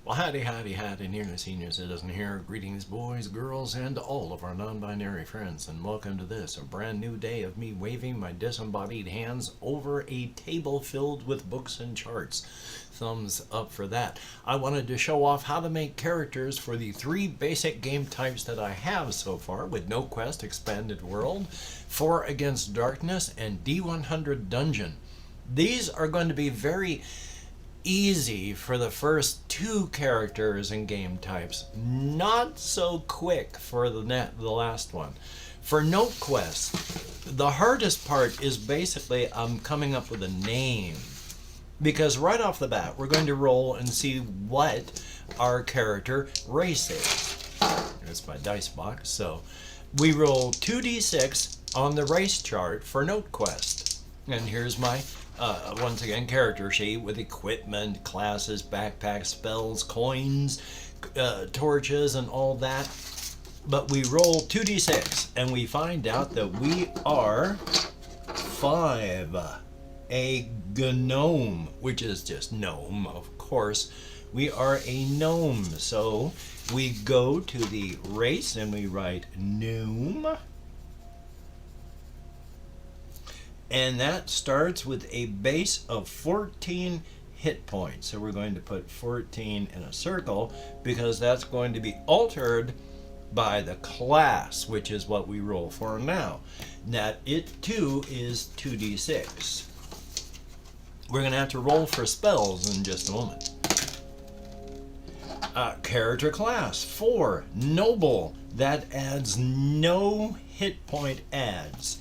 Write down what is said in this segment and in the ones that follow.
Well, howdy, nearly senior citizen here. Greetings, boys, girls, and all of our non-binary friends, and welcome to this, a brand new day of me waving my disembodied hands over a table filled with books and charts. Thumbs up for that. I wanted to show off how to make characters for the three basic game types that I have so far with Notequest Expanded World, 4 Against Darkness, and D100 Dungeon. These are going to be very easy for the first 2 characters and game types, not so quick for the last one. For Notequest, the hardest part is basically coming up with a name, because right off the bat we're going to roll and see what our character race is. Here's my dice box. So we roll 2d6 on the race chart for Notequest, and here's my once again, character sheet with equipment, classes, backpacks, spells, coins, torches, and all that. But we roll 2d6, and we find out that we are 5. A gnome, which is just gnome, of course. We are a gnome, so we go to the race and we write gnome. And that starts with a base of 14 hit points. So we're going to put 14 in a circle because that's going to be altered by the class, which is what we roll for now. That it too is 2d6. We're going to have to roll for spells in just a moment. Character class 4, noble. That adds no hit point adds.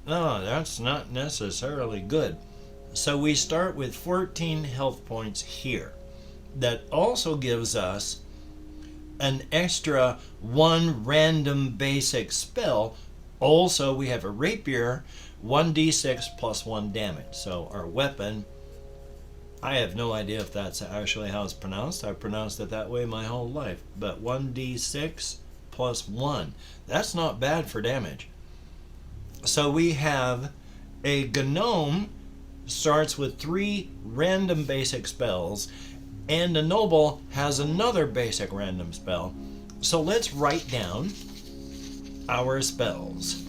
No, that's not necessarily good. So we start with 14 health points here. That also gives us an extra 1 random basic spell. Also, we have a rapier, 1d6 plus 1 damage. So our weapon, I have no idea if that's actually how it's pronounced. I've pronounced it that way my whole life. But 1d6 plus 1. That's not bad for damage. So we have a gnome starts with 3 random basic spells, and a noble has another basic random spell. So let's write down our spells.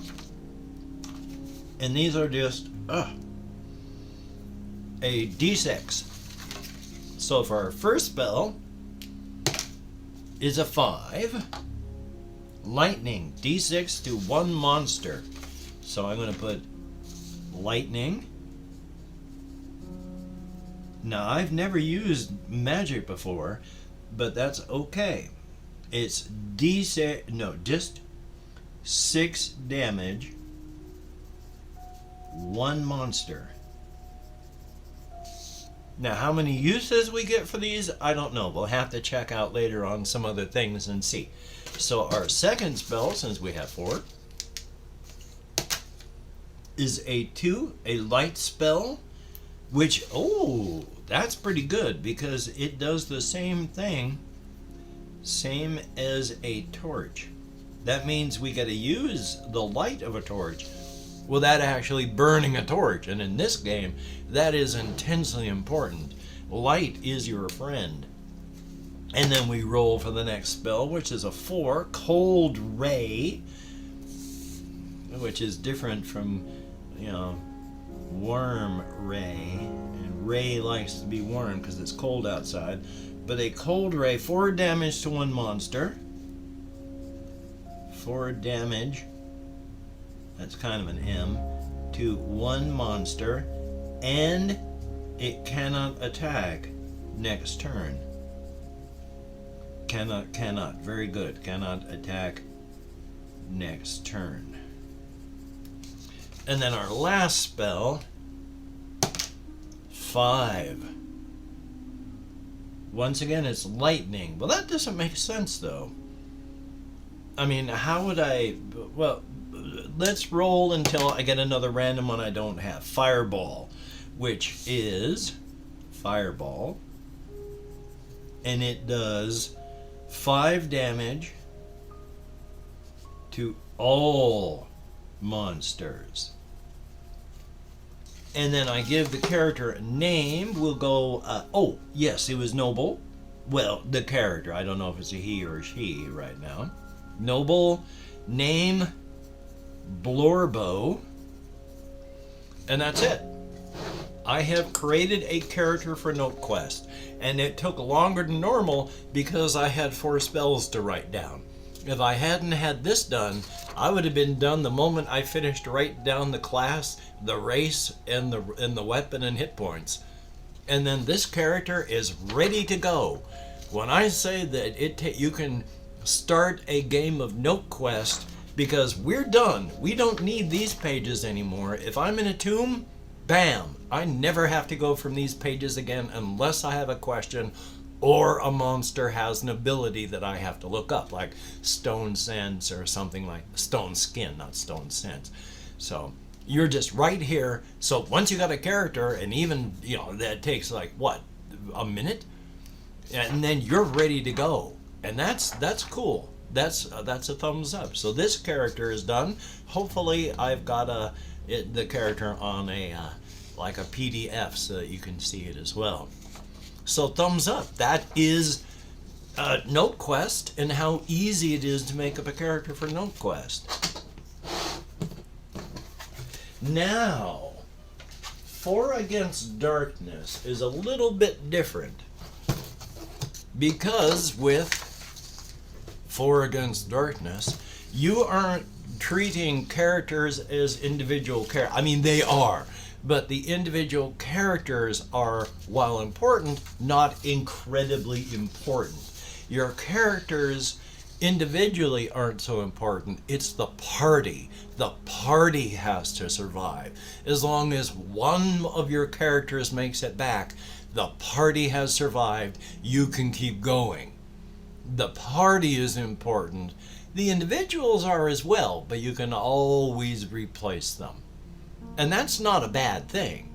And these are just a d6. So for our first spell is a 5. Lightning, d6 to 1 monster. So I'm going to put lightning. Now, I've never used magic before, but that's okay. It's D6, no, just 6 damage, 1 monster. Now, how many uses we get for these, I don't know. We'll have to check out later on some other things and see. So our second spell, since we have 4, is a 2, a light spell, which, oh, that's pretty good because it does the same thing, same as a torch. That means we got to use the light of a torch without actually burning a torch, and in this game, that is intensely important. Light is your friend. And then we roll for the next spell, which is a 4, cold ray, which is different from, worm ray. And ray likes to be warm because it's cold outside. But a cold ray, 4 damage to 1 monster. 4 damage, that's kind of an M, to 1 monster. And it cannot attack next turn. Cannot. Very good. Cannot attack next turn. And then our last spell, 5. Once again, it's lightning. Well, that doesn't make sense, though. I mean, how would I... Well, let's roll until I get another random one I don't have. Fireball, which is fireball. And it does 5 damage to all monsters. And then I give the character a name. We'll go, oh, yes, it was noble. Well, the character. I don't know if it's a he or a she right now. Noble, name, Blorbo, and that's it. I have created a character for Notequest, and it took longer than normal because I had 4 spells to write down. If I hadn't had this done, I would have been done the moment I finished writing down the class, the race, and the weapon and hit points. And then this character is ready to go. When I say that you can start a game of Notequest because we're done. We don't need these pages anymore. If I'm in a tomb, bam, I never have to go from these pages again unless I have a question or a monster has an ability that I have to look up, like Stone Sense or something like Stone Skin, not Stone Sense. So you're just right here. So once you got a character, and even, that takes like, what, a minute? And then you're ready to go. And that's cool. That's a thumbs up. So this character is done. Hopefully I've got the character on like a PDF so that you can see it as well. So thumbs up. That is Notequest and how easy it is to make up a character for Notequest. Now, 4 Against Darkness is a little bit different because with 4 Against Darkness, you aren't treating characters as individual characters. I mean, they are. But the individual characters are, while important, not incredibly important. Your characters individually aren't so important. It's the party. The party has to survive. As long as one of your characters makes it back, the party has survived. You can keep going. The party is important. The individuals are as well, but you can always replace them. And that's not a bad thing.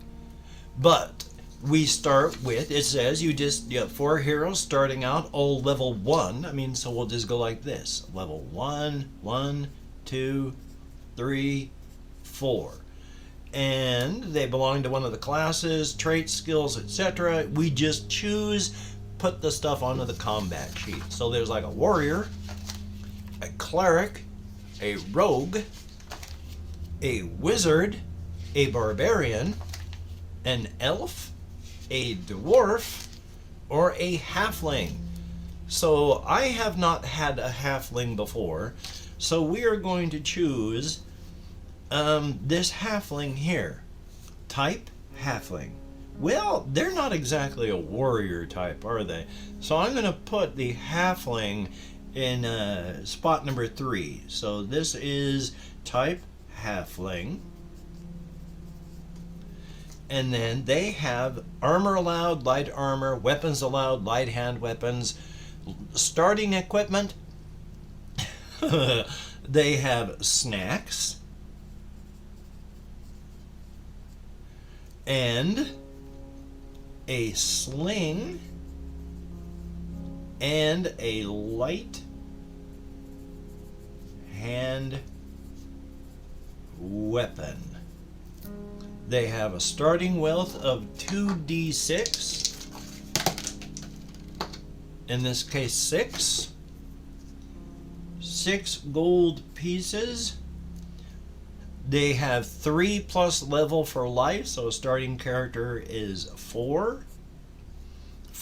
But we start with, it says you have 4 heroes starting out, all level 1. So we'll just go like this. Level 1, 1, 2, 3, 4. And they belong to one of the classes, traits, skills, etc. We just put the stuff onto the combat sheet. So there's like a warrior, a cleric, a rogue, a wizard, a barbarian, an elf, a dwarf, or a halfling. So I have not had a halfling before, so we are going to choose this halfling here. Type, halfling. Well, they're not exactly a warrior type, are they? So I'm going to put the halfling in spot number 3. So this is type halfling. And then they have armor allowed, light armor, weapons allowed, light hand weapons, starting equipment. They have snacks and a sling and a light hand weapon. They have a starting wealth of 2d6, in this case 6 gold pieces. They have 3 plus level for life, so a starting character is 4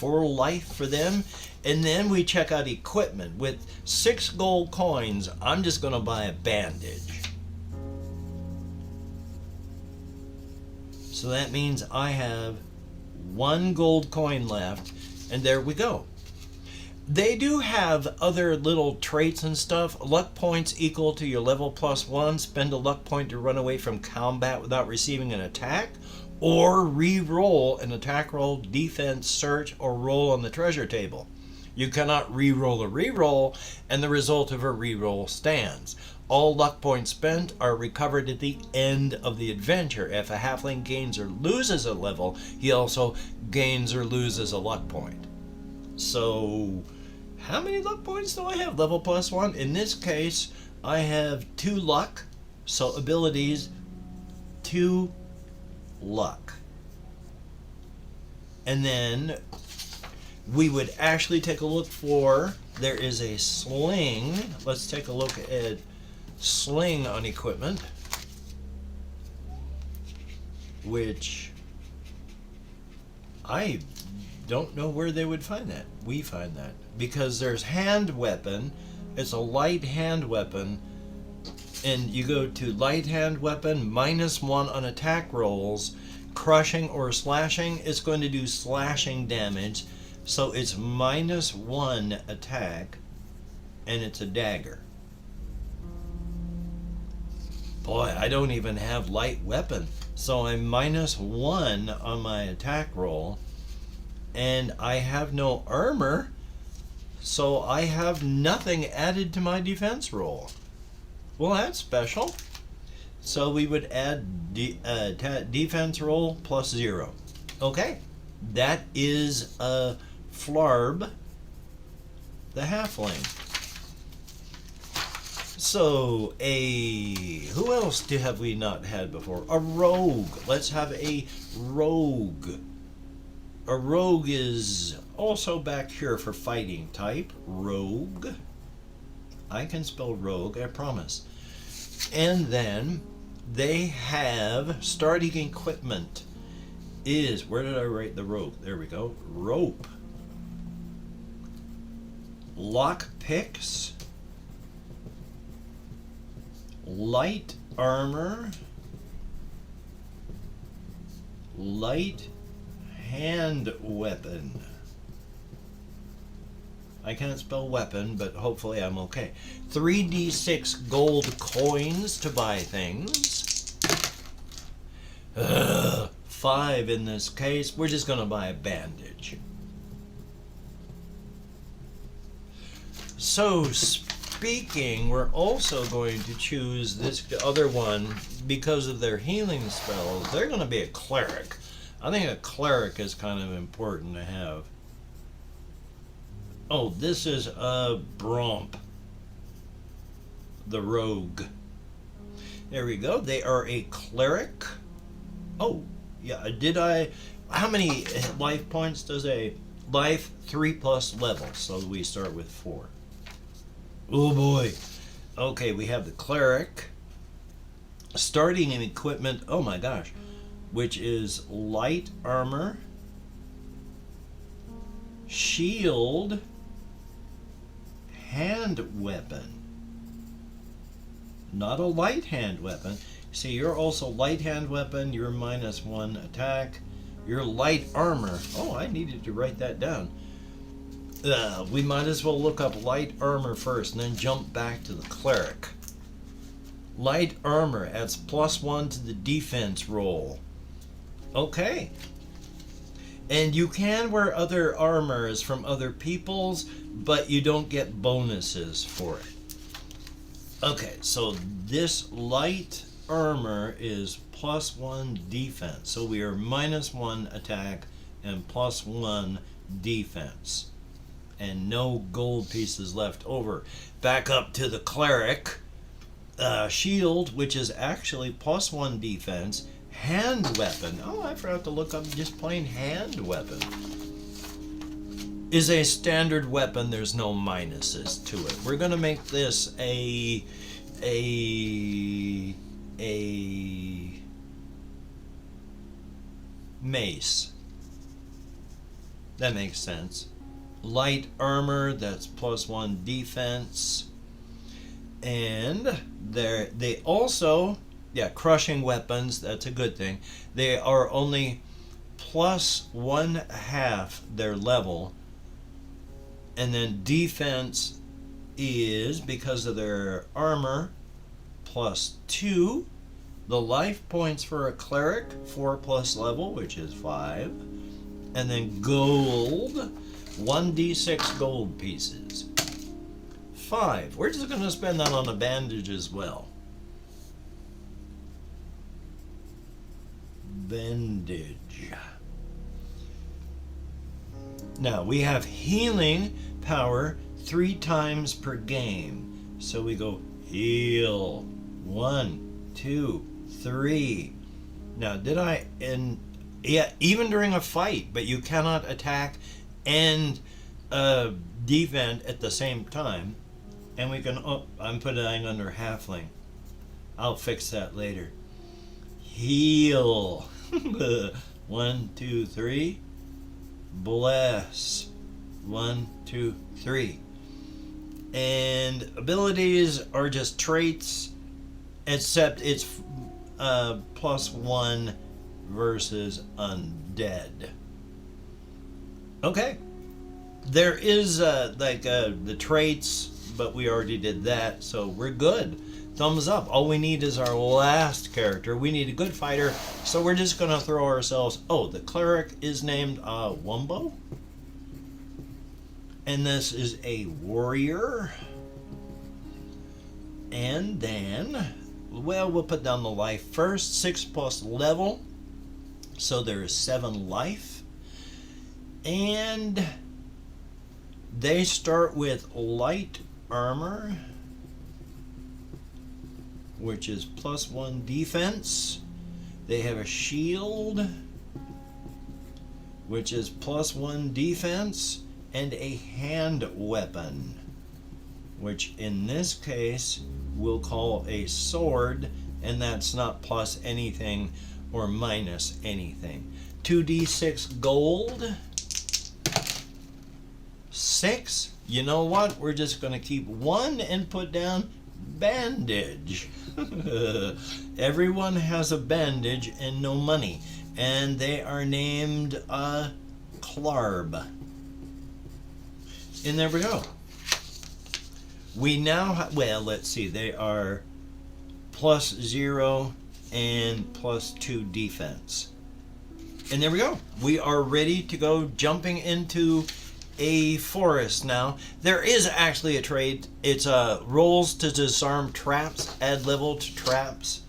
life for them. And then we check out equipment. With 6 gold coins, I'm just going to buy a bandage. So that means I have 1 gold coin left, and there we go. They do have other little traits and stuff. Luck points equal to your level +1. Spend a luck point to run away from combat without receiving an attack, or re-roll an attack roll, defense, search, or roll on the treasure table. You cannot re-roll a re-roll, and the result of a re-roll stands. All luck points spent are recovered at the end of the adventure. If a halfling gains or loses a level, he also gains or loses a luck point. So, how many luck points do I have? Level +1. In this case, I have 2 luck. So abilities, 2 luck. And then we would actually take a look for, there is a sling. Let's take a look at sling on equipment, which I don't know where they would find that. We find that because there's hand weapon. It's a light hand weapon, and you go to light hand weapon, -1 on attack rolls. Crushing or slashing, it's going to do slashing damage, so it's -1 attack, and it's a dagger. Boy, I don't even have light weapon, so I'm -1 on my attack roll, and I have no armor, so I have nothing added to my defense roll. Well, that's special. So we would add defense roll +0. Okay, that is a Flarb, the halfling. So who else have we not had before? A rogue. Let's have a rogue. A rogue is also back here for fighting type. Rogue. I can spell rogue, I promise. And then they have starting equipment is, where did I write the rope? There we go. Rope. Lock picks. Light armor. Light hand weapon. I can't spell weapon, but hopefully I'm okay. 3d6 gold coins to buy things. 5 in this case. We're just going to buy a bandage. So speaking, we're also going to choose this other one because of their healing spells. They're going to be a cleric. I think a cleric is kind of important to have. Oh, this is a Bromp, the rogue. There we go. They are a cleric. Oh, yeah. How many life points does a life? 3+ levels. So we start with 4. Oh boy. Okay, we have the cleric. Starting in equipment. Oh my gosh. Which is light armor, shield, hand weapon. Not a light hand weapon. See, you're also light hand weapon. You're -1 attack. You're light armor. Oh, I needed to write that down. We might as well look up light armor first and then jump back to the cleric. Light armor adds +1 to the defense roll. Okay. And you can wear other armors from other people's, but you don't get bonuses for it. Okay, so this light armor is +1 defense. So we are -1 attack and +1 defense. And no gold pieces left over. Back up to the cleric. Shield, which is actually +1 defense. Hand weapon. Oh, I forgot to look up just plain hand weapon. Is a standard weapon. There's no minuses to it. We're going to make this a mace. That makes sense. Light armor, that's +1 defense. And they also, crushing weapons, that's a good thing. They are only +1/2 their level. And then defense is, because of their armor, +2. The life points for a cleric, 4+ level, which is 5. And then gold, 1d6 gold pieces. 5. We're just going to spend that on a bandage as well. Bandage. Now we have healing power 3 times per game. So we go heal. 1, 2, 3. Now even during a fight, but you cannot attack and defend at the same time. And we can, oh, I'm putting it under halfling. I'll fix that later. Heal. 1, 2, 3. Bless. 1, 2, 3. And abilities are just traits, except it's +1 versus undead. Okay. There is the traits, but we already did that, so we're good. Thumbs up. All we need is our last character. We need a good fighter, so we're just going to throw ourselves... Oh, the cleric is named Wumbo. And this is a warrior. And then, well, we'll put down the life first. 6+ level. So there's 7 life. And they start with light armor, which is +1 defense. They have a shield, which is +1 defense, and a hand weapon, which in this case we'll call a sword, and that's not plus anything or minus anything. 2d6 gold. 6. You know what? We're just going to keep 1 and put down bandage. Everyone has a bandage and no money, and they are named Clarb. And there we go. We now well, let's see, they are +0 and +2 defense. And there we go. We are ready to go, jumping into a forest now. There is actually a trait. It's rolls to disarm traps, add level to traps.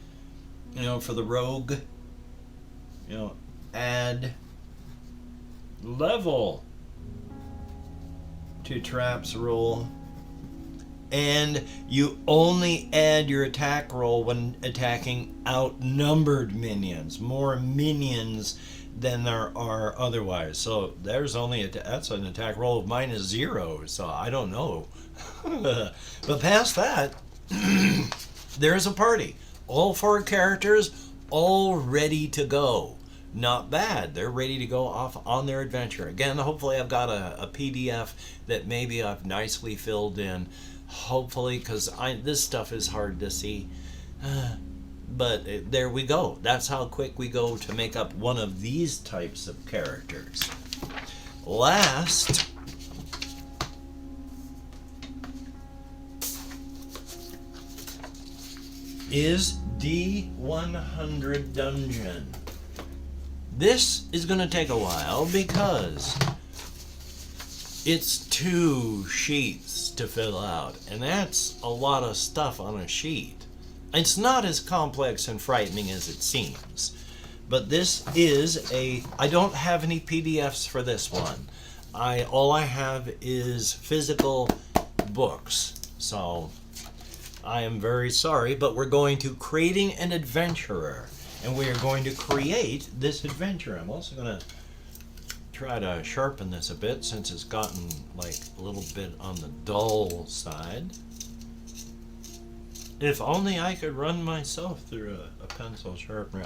You know, for the rogue. You know, add level to traps roll. And you only add your attack roll when attacking outnumbered minions. More minions than there are otherwise. So there's only that's an attack roll of -0. So I don't know. But past that, there's a party. All 4 characters, all ready to go. Not bad. They're ready to go off on their adventure. Again, hopefully I've got a PDF that maybe I've nicely filled in. Hopefully, because this stuff is hard to see. But there we go. That's how quick we go to make up one of these types of characters. Last is D100 Dungeon. This is going to take a while because it's 2 sheets to fill out, and that's a lot of stuff on a sheet. It's not as complex and frightening as it seems, but this is I don't have any PDFs for this one. All I have is physical books, so I am very sorry, but we're going to creating an adventurer, and we are going to create this adventure. I'm also going to try to sharpen this a bit since it's gotten like a little bit on the dull side. If only I could run myself through a pencil sharpener.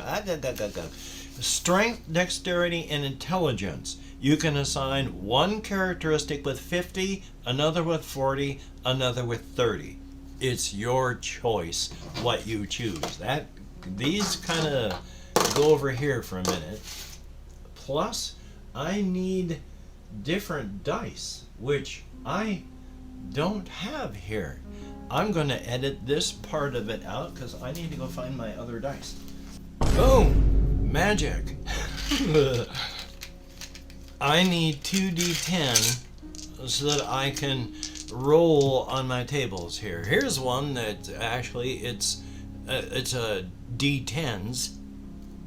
Strength, dexterity, and intelligence. You can assign one characteristic with 50, another with 40, another with 30. It's your choice what you choose. These kind of go over here for a minute. Plus, I need different dice, which I don't have here. I'm going to edit this part of it out because I need to go find my other dice. Boom! Magic! I need 2d10 so that I can roll on my tables here. Here's one that actually it's a d10s,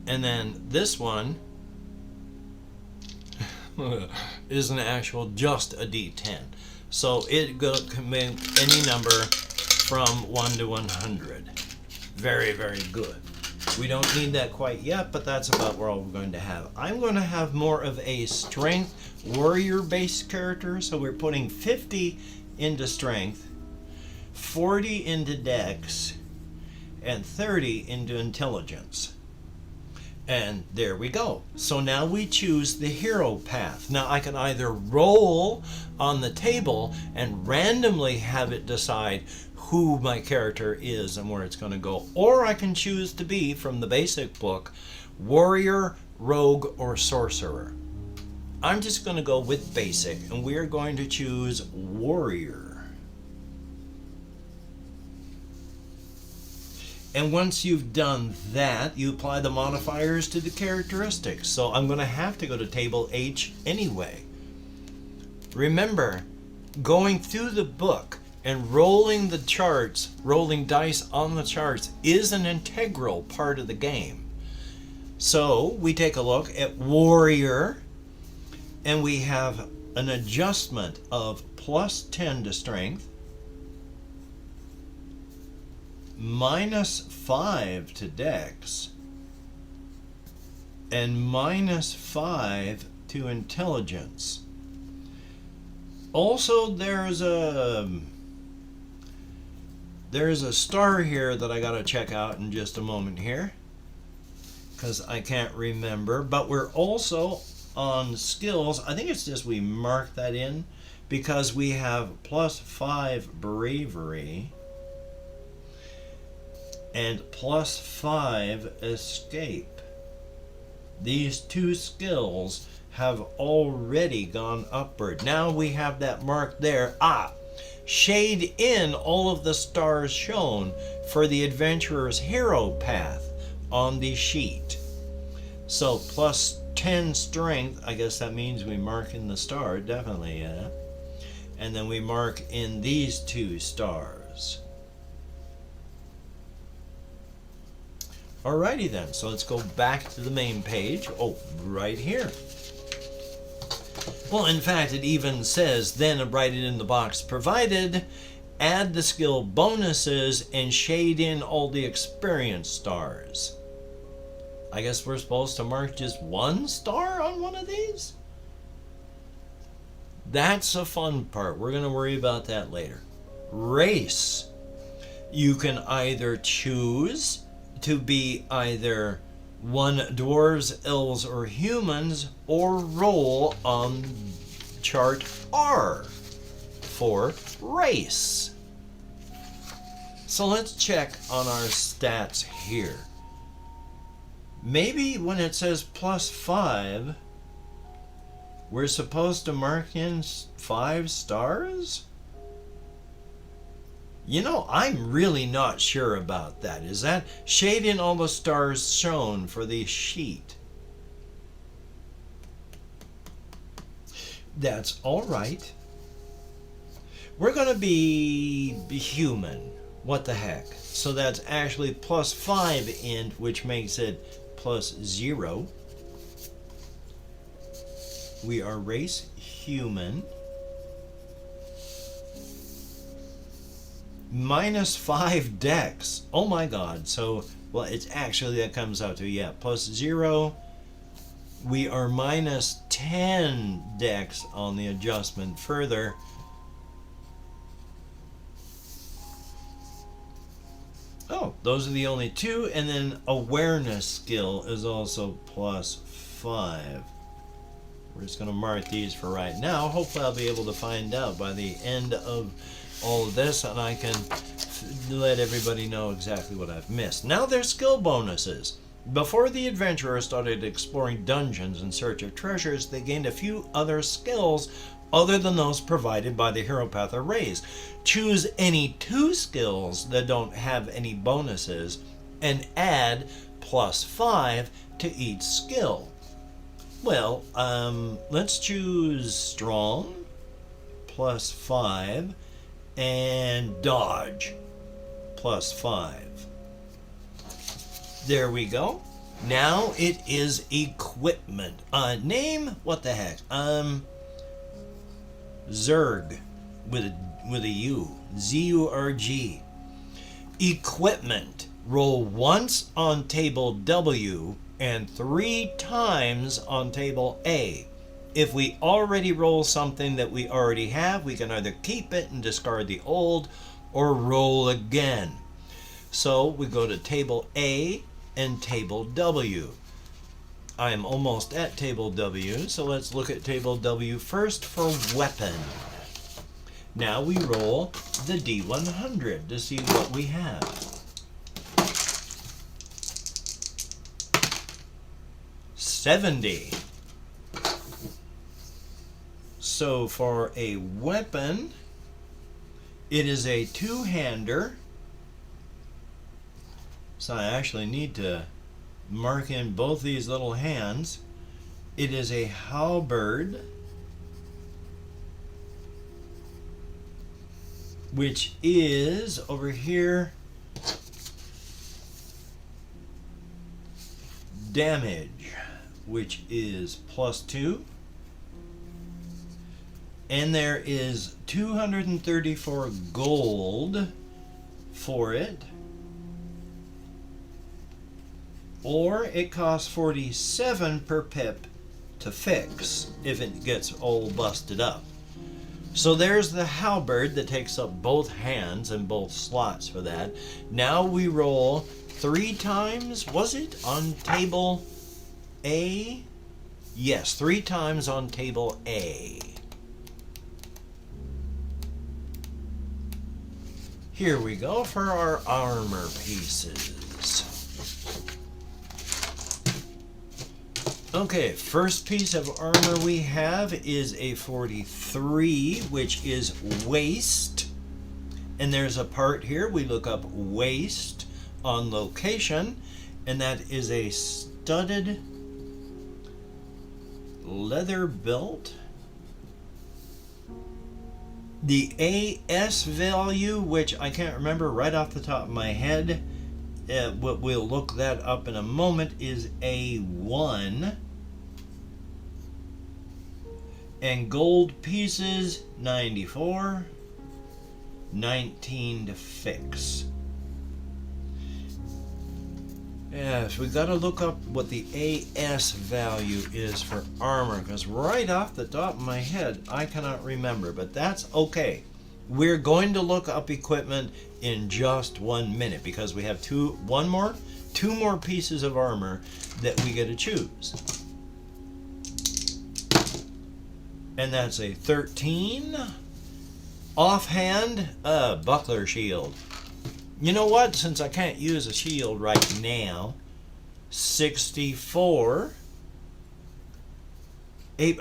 and then this one is an actual just a d10. So it can be any number from 1 to 100. Very, very good. We don't need that quite yet, but that's about where we're going to have. I'm going to have more of a strength warrior-based character, so we're putting 50 into strength, 40 into dex, and 30 into intelligence. And there we go. So now we choose the hero path. Now I can either roll on the table and randomly have it decide who my character is and where it's going to go, or I can choose to be, from the basic book, warrior, rogue, or sorcerer. I'm just going to go with basic, and we are going to choose warrior. And once you've done that, you apply the modifiers to the characteristics. So I'm going to have to go to table H anyway. Remember, going through the book and rolling the charts, rolling dice on the charts, is an integral part of the game. So we take a look at warrior, and we have an adjustment of plus 10 to strength, minus 5 to dex, and minus 5 to intelligence. Also, there's a star here that I gotta check out in just a moment here, because I can't remember. But we're also on skills. I think it's just we mark that in because we have plus 5 bravery and plus 5 escape. These two skills have already gone upward. Now we have that marked there. Shade in all of the stars shown for the adventurer's hero path on the sheet. So plus 10 strength, I guess that means we mark in the star, definitely, yeah. And then we mark in these two stars. Alrighty then, so let's go back to the main page. Oh, right here. Well, in fact, it even says, then write it in the box provided, add the skill bonuses, and shade in all the experience stars. I guess we're supposed to mark just one star on one of these? That's a fun part. We're going to worry about that later. Race. You can either choose to be either one dwarves, elves, or humans, or roll on chart R for race. So let's check on our stats here. Maybe when it says plus 5, we're supposed to mark in 5 stars? You know, I'm really not sure about that. Is that shade in all the stars shown for the sheet? That's all right. We're going to be human. What the heck? So that's actually plus 5 int, which makes it plus 0. We are race human. Minus 5 dex. Oh my god. So, well, it's actually, that comes out to, yeah, plus 0. We are minus 10 dex on the adjustment further. Oh, those are the only two. And then awareness skill is also plus 5. We're just going to mark these for right now. Hopefully I'll be able to find out by the end of all of this, and I can let everybody know exactly what I've missed. Now there's skill bonuses. Before the adventurer started exploring dungeons in search of treasures, they gained a few other skills other than those provided by the hero path or raise. Choose any 2 skills that don't have any bonuses and add plus 5 to each skill. Well, let's choose strong, plus 5, and dodge, plus 5. There we go. Now it is equipment. Name, what the heck? Zurg, with a U. Z-U-R-G. Equipment. Roll once on table W and 3 times on table A. If we already roll something that we already have, we can either keep it and discard the old or roll again. So we go to table A and table W. I am almost at table W, so let's look at table W first for weapon. Now we roll the D100 to see what we have. 70. So for a weapon, it is a two-hander. So I actually need to mark in both these little hands. It is a halberd, which is over here damage, which is +2. And there is 234 gold for it. Or it costs 47 per pip to fix if it gets all busted up. So there's the halberd that takes up both hands and both slots for that. Now we roll 3 times, was it, on table A? Yes, 3 times on table A. Here we go for our armor pieces. Okay, first piece of armor we have is a 43, which is waist. And there's a part here, we look up waist on location, and that is a studded leather belt. The AS value, which I can't remember right off the top of my head, we'll look that up in a moment, is A1. And gold pieces, 94. 19 to fix. Yes, we've got to look up what the AS value is for armor, because right off the top of my head, I cannot remember, but that's okay. We're going to look up equipment in just 1 minute, because we have two more pieces of armor that we get to choose. And that's a 13. Offhand, buckler shield. You know what? Since I can't use a shield right now, 64. A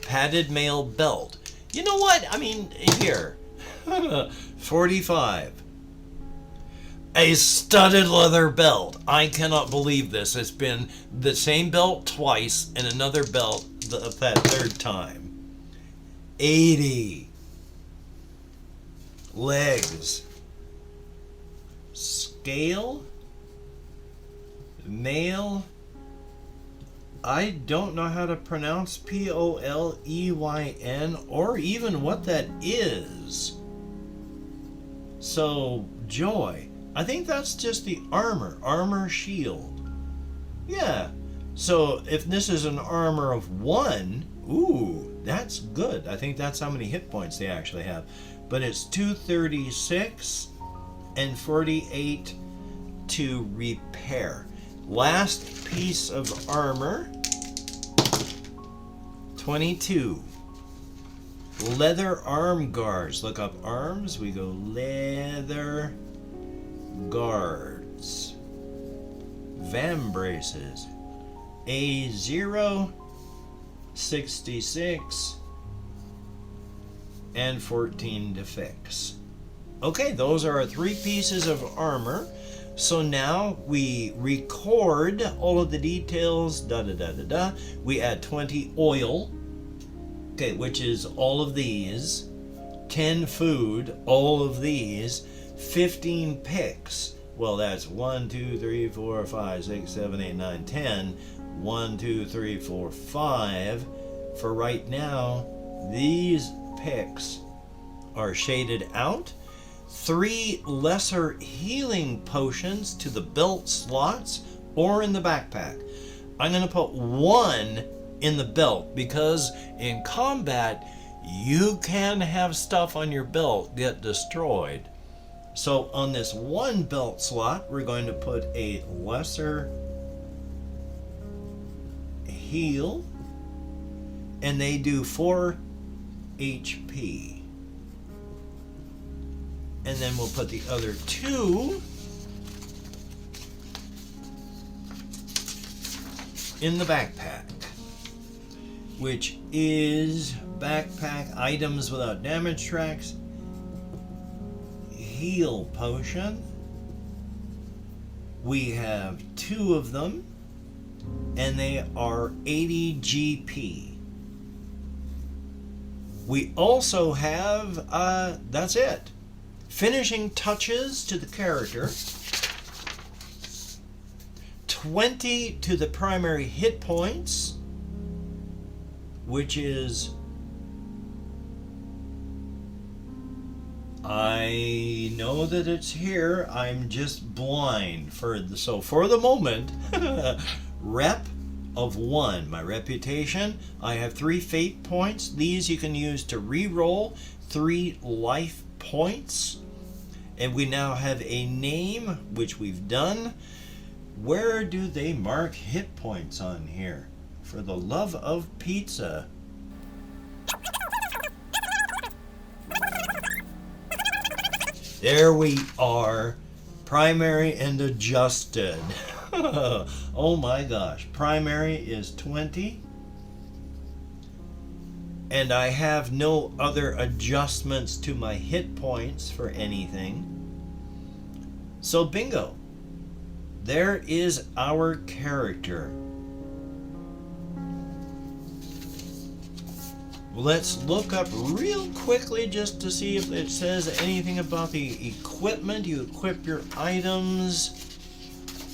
padded mail belt. You know what? I mean, here. 45. A studded leather belt. I cannot believe this. It's been the same belt twice and another belt that third time. 80. Legs. Scale. Mail. I don't know how to pronounce Poleyn or even what that is. So, joy. I think that's just the armor shield. Yeah. So if this is an armor of 1, ooh, that's good. I think that's how many hit points they actually have. But it's 236 and 48 to repair. Last piece of armor, 22. Leather arm guards. Look up arms. We go leather guards. Vambraces. A0, 66, and 14 to fix. Okay, those are our 3 pieces of armor. So now we record all of the details, We add 20 oil, okay, which is all of these. 10 food, all of these. 15 picks. Well, that's 1, 2, 3, 4, 5, 6, 7, 8, 9, 10. 1, 2, 3, 4, 5. For right now, these picks are shaded out. 3 lesser healing potions to the belt slots or in the backpack. I'm going to put 1 in the belt because in combat you can have stuff on your belt get destroyed. So on this 1 belt slot, we're going to put a lesser heal, and they do 4 HP. And then we'll put the other 2 in the backpack, which is backpack items without damage tracks, heal potion. We have 2 of them, and they are 80 GP. We also have, that's it. Finishing touches to the character. 20 to the primary hit points, which is, I know that it's here, I'm just blind so for the moment, rep of 1, my reputation. I have 3 fate points. These you can use to re-roll 3 life points. And we now have a name, which we've done. Where do they mark hit points on here? For the love of pizza. There we are. Primary and adjusted. Oh my gosh. Primary is 20. And I have no other adjustments to my hit points for anything. So bingo. There is our character. Let's look up real quickly just to see if it says anything about the equipment. You equip your items.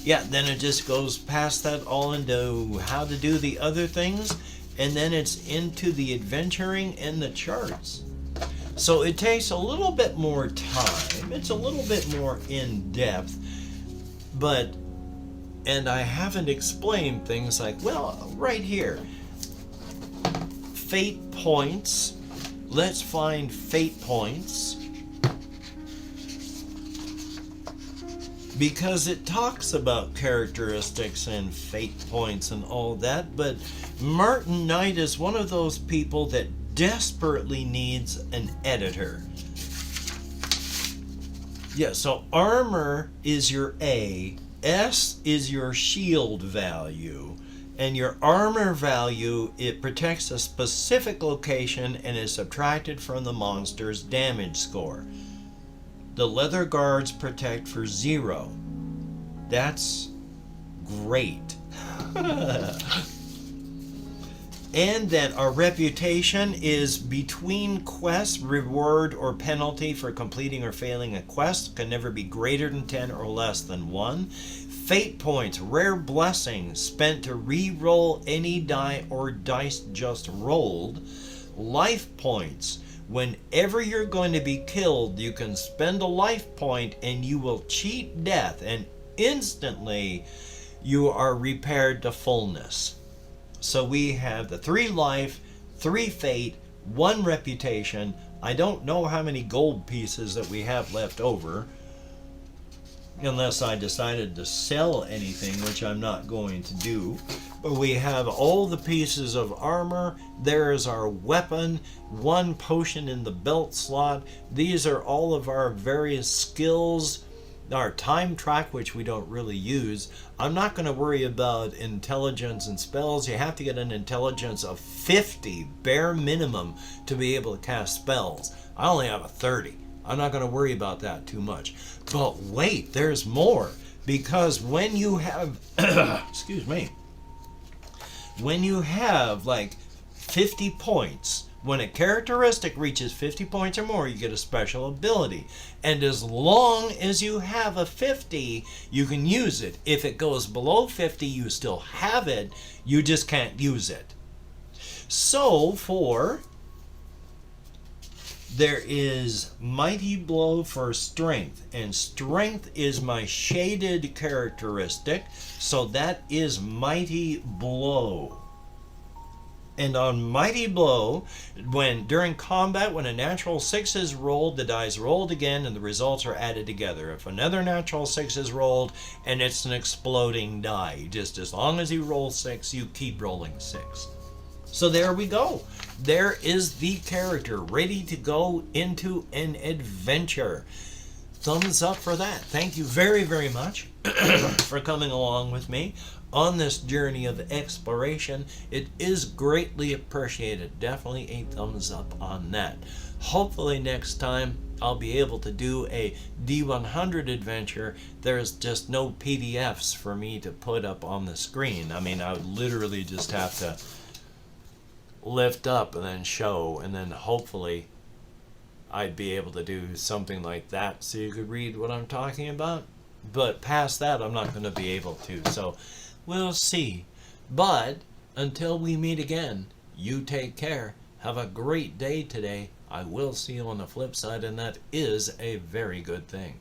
Yeah, then it just goes past that all into how to do the other things. And then it's into the adventuring and the charts. So it takes a little bit more time. It's a little bit more in depth. And I haven't explained things like, well, right here. Fate points. Let's find fate points. Because it talks about characteristics and fate points and all that, but Martin Knight is one of those people that desperately needs an editor. Yeah, so armor is your A, S is your shield value, and your armor value, it protects a specific location and is subtracted from the monster's damage score. The leather guards protect for 0. That's great. And then our reputation is between quests, reward or penalty for completing or failing a quest can never be greater than 10 or less than 1. Fate points, rare blessings spent to re-roll any die or dice just rolled. Life points. Whenever you're going to be killed, you can spend a life point and you will cheat death, and instantly you are repaired to fullness. So we have the 3 life, 3 fate, 1 reputation. I don't know how many gold pieces that we have left over, unless I decided to sell anything, which I'm not going to do. But we have all the pieces of armor. There is our weapon, 1 potion in the belt slot. These are all of our various skills. Our time track, which we don't really use. I'm not going to worry about intelligence and spells. You have to get an intelligence of 50, bare minimum, to be able to cast spells. I only have a 30. I'm not going to worry about that too much. But wait, there's more. Because when you have, excuse me, when you have like 50 points, when a characteristic reaches 50 points or more, you get a special ability. And as long as you have a 50, you can use it. If it goes below 50, you still have it. You just can't use it. So for There is Mighty Blow for strength, and strength is my shaded characteristic, so that is Mighty Blow. And on Mighty Blow, when during combat, when a natural 6 is rolled, the dice rolled again and the results are added together. If another natural 6 is rolled and it's an exploding die, just as long as you roll 6, you keep rolling 6. So there we go. There is the character ready to go into an adventure. Thumbs up for that. Thank you very, very much for coming along with me on this journey of exploration. It is greatly appreciated. Definitely a thumbs up on that. Hopefully next time I'll be able to do a D100 adventure. There's just no PDFs for me to put up on the screen. I mean, I would literally just have to lift up and then show, and then hopefully I'd be able to do something like that so you could read what I'm talking about. But past that, I'm not going to be able to. So we'll see. But until we meet again, you take care. Have a great day today. I will see you on the flip side, and that is a very good thing.